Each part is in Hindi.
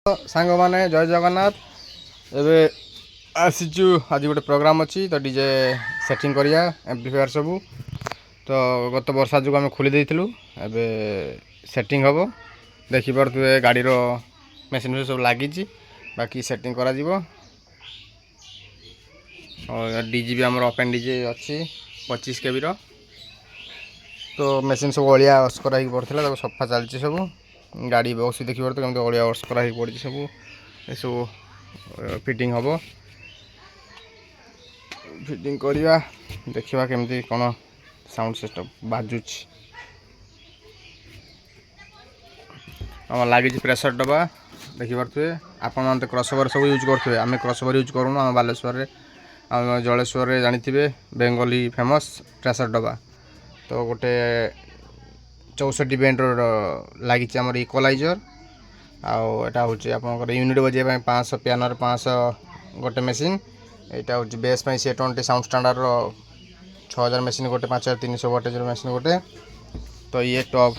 सांग मैंने जय जगन्नाथ एबे आसीचु आज गोटे प्रोग्राम अच्छी तो डीजे सेटिंग करिया एम्प्लीफायर सबू तो गत वर्षा जो आम खोली देलु एबे सेटिंग हम देखिपे गाड़ी मेसीन सब लगी बाकी सेटिंग करा जीवो और डीजे भी आम ओपन डीजे अच्छी 25 केबी तो मेसीन सब अलिया अस्कर पड़ता सफा चलती सब गाड़ी बक्स भी देखिए तो कमी अलिया अस्कर पड़ी सब ये सब फिटिंग हम फिटिंग करवा देखा केमती कौन साउंड सिस्टम बाजुच आम लगी प्रेसर डब्बा देखिपे आपण तो क्रॉसओवर सब यूज करेंगे आम क्रॉसओवर यूज करूँ आम बालेश्वर आम जलेश्वर जानते बेंगली फेमस प्रेसर डब्बा तो गोटे 64 बेंड लगी आमर इक्वलाइजर आटा हूँ आप यूनिट बजाई 500 पियानोर 500 गोटे मेसीन यहाँ हूँ base C20 sound standard 6000 machine गोटे 5300 वाटेज मेसीन गोटे तो ये टॉप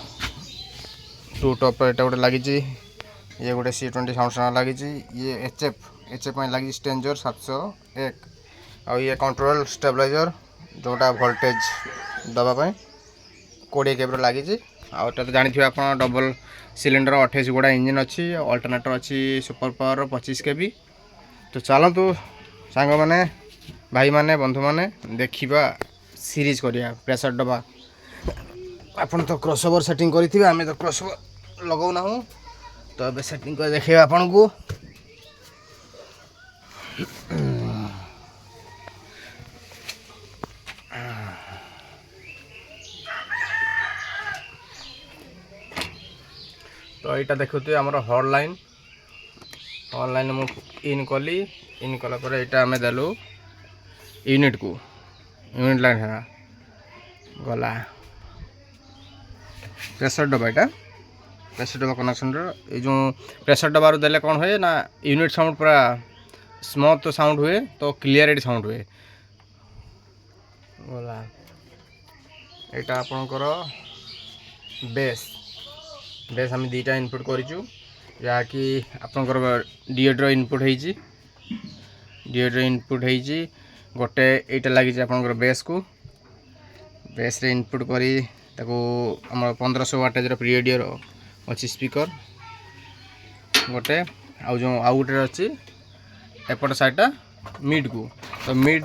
2 टॉप यहाँ गोटे लगी ये गोटे C20 साउंड स्टैंडर्ड लगी ये एचएफ लगी स्टेंजर 701 और ये कंट्रोल स्टेबलाइजर जोटा वोल्टेज दवापाई 20 केबी लगी आउटा तो जानते आप डबल सिलिंडर 28 गुड़ा इंजिन अच्छी अल्टरनेटर अच्छी सुपर पावर 25 केबी तो चलतु सांग मैंने भाई माने बंधु माने देखा सीरीज करिया प्रेशर डब्बा आपन तो क्रॉसओवर सेटिंग करेंगे आम तो क्रॉसओवर लगाऊना हूँ तो अब सेटिंग कर देखे आपन को तो यहाँ देखुए आमर हॉर्न लाइन मुझे इन कली इन कलापर यहाँ आम देलु यूनिट को यूनिट लाइन है गला प्रेशर डब्बा यहाँ प्रेशर डब्बा कनेक्शन ये जो प्रेशर डब्बा देले कौन हुए ना यूनिट साउंड पूरा स्मूथ साउंड हुए तो क्लियरिटी साउंड हुए गला यहाँ आपणकर बेस बेस आम दुईटा इनपुट करूँ जहाँकि आपंकर डीएड्र इनपुट होती डीएड्र इनपुट होती गोटे यहाँ लगी आपंकर बेस को बेस रे इनपुट करी ताको आम 1500 वाटेज पीरियडियर अच्छी स्पीकर गोटे आउ जो आउ गोटे अच्छी एपट साइडटा मिड को तो मिड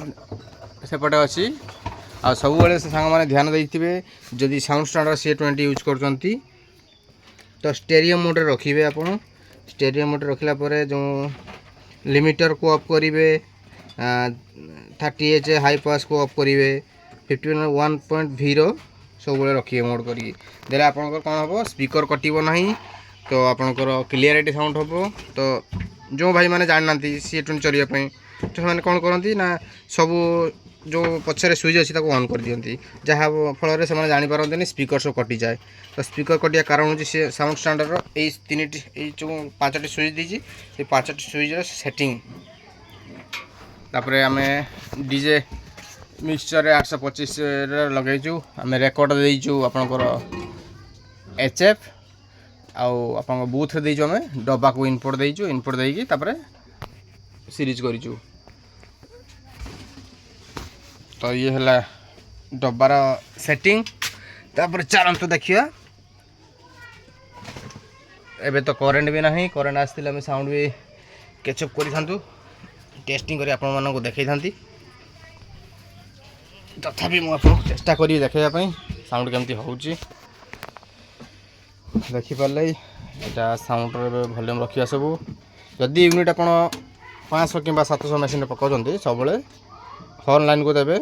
सेपटे अच्छी आ सब सांग मैंने ध्यान देते जदि साउंड स्टैंडर्ड C20 यूज कर तो स्टेरियो मोड रखिए आप स्टेरियो मोड रखला जो लिमिटर को ऑफ करेंगे 30H हाई पास को ऑफ करेंगे 51.0 सब रखिए मोड करी देले आपनकर कौन हम स्पीकर कटिबो नहीं तो आपनकर क्लियरिटी साउंड हम तो जो भाई मैंने जानना C20 चलिए तो मैंने कौन करती ना सब जो पछरे स्विच अच्छी ऑन कर दियंती जहाँ फल से जापारती स्पीकर सब कटि जाए तो स्पीकर कटिया कारण हूँ सी साउंड स्टैंडर्ड तीन जो 5टी स्विच दीजिए ये 5टी स्विच सेटिंग तापर आम डीजे मिक्सचर 825 लगेचु आम रेकर्ड देचु आपंकर एचएफ आप बूथ देचु आम डब्बा को इनपुट देचु इनपुट देकी तापर सीरीज करूँ तो ये है डब्बार सेटिंग तापर चलते देखिए एबे तो करेंट भी नहीं करेंट आसते आम साउंड भी कैचअप कर टेस्टिंग कर आपको देखी था तथापि मुझे चेष्टा करी देखापी साउंड केमती हो देखिपारे यहाँ साउंड वॉल्यूम रखा सब जदि यूनिट आप 500 कि 700 मेसीन पकाउं सब हॉर्न लाइन को देवे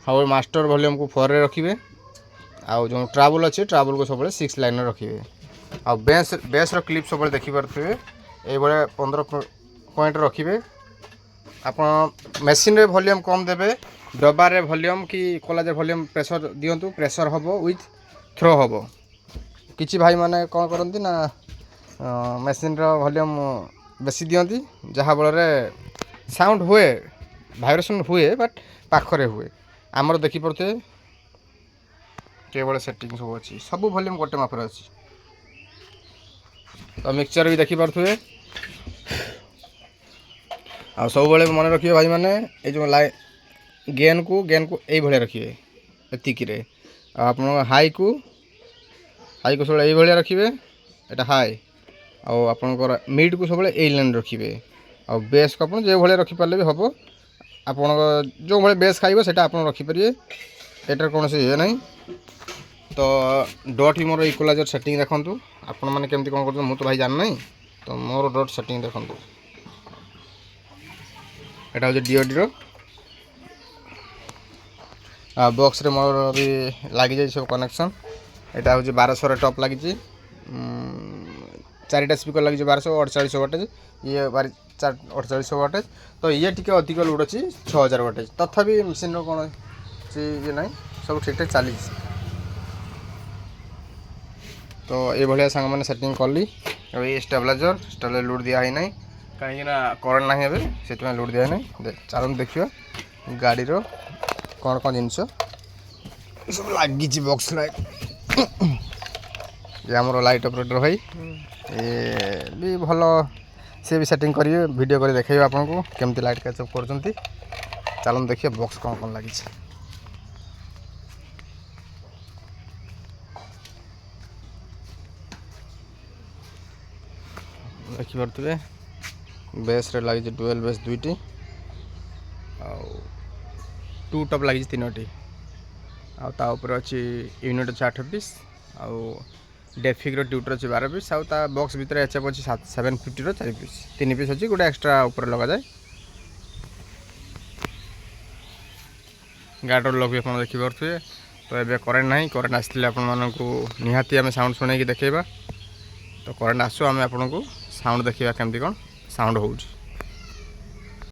सब मास्टर वॉल्यूम को 4 रे रखिए आउ जो ट्रावल अच्छे ट्रावल को सब 6 लाइन रखिए आ बेस क्लिप सब देखिपे ये 15 पॉइंट रखिए आप मेसीन रे वॉल्यूम कम देवे डब्बा रे वॉल्यूम कि कॉलेज वॉल्यूम प्रेशर दिंतु प्रेशर हम विथ थ्रो हम किसी भाई माने कौन करती ना मेसीन रो वॉल्यूम बेसी दियंती जहाँ बल साउंड हुए भाइब्रेशन हुए बट पाखरे हुए आमर देखिपे केवल सेटिंग सब अच्छी सब वॉल्यूम गोटे मापर अच्छी तो मिक्सचर भी देखिपे आ सब मन रखिए भाई मैंने ये जो गेन को ये रखिए एतिक आप हाई को सब ये रखिए एटा हाई आपणकर मिड को सब ये लाइन रखिए आ बेस को आप जो भाई रखिपारे भी हम आप जो भाई बेस खाइब से आप रखिपारे एटार कौन से ये ना तो डट ही मोर इक्वलाइजर सेटिंग देखूँ आपण मैंने केमती कौन कर तो भाई जान नहीं तो मोर डट सेटिंग देखूँ एटा हूँ डीओडी बॉक्स रे मोर भी लगी जाए सब कनेक्शन एटा हूँ 1200 टॉप लगी 4टा स्पीकर लगी 1248 वाटेज ये 48 वाटेज तो ये टी अधिक लोड अच्छी 6000 वाटेज तथापि मशीन कौन ये ना सब ठीक ठाक चली तो ये भाया सांग मैंने सेटिंग कली ये स्टेबलाइजर लोड दिया है ना कहीं करेन्ट ना ए से लोड दिया है ना चलो देखिए गाड़ी कौन कौन जिनस सब लगी बॉक्स लाइट ये आमर लाइट ऑपरेटर भाई ये भी भल सी भी सेटिंग करिए वीडियो कर देखेबे आपको केमती लाइट कैचअप कर चलो देखिए बॉक्स कौन कौन लगी देखिपे बेस रे लगी 12 बेस 2टी टू टॉप लगी 3टी आउपर अच्छी यूनिट अच्छे 8 पीस आउ डेफिक ट्यूटर अच्छे 12 पीस आ बॉक्स भितर एचएफ अच्छी 750 4 पीस 3 पीस अच्छी गोटे एक्सट्रा ऊपर लगा जाए गार्डर लग भी आप देखिपे तो ये करेन्ट ना करेन्ट आसते आपको निहाती आम साउंड शुणे देखा तो करेन्ट आसो आम आपको साउंड देखा केमती कौन साउंड हो।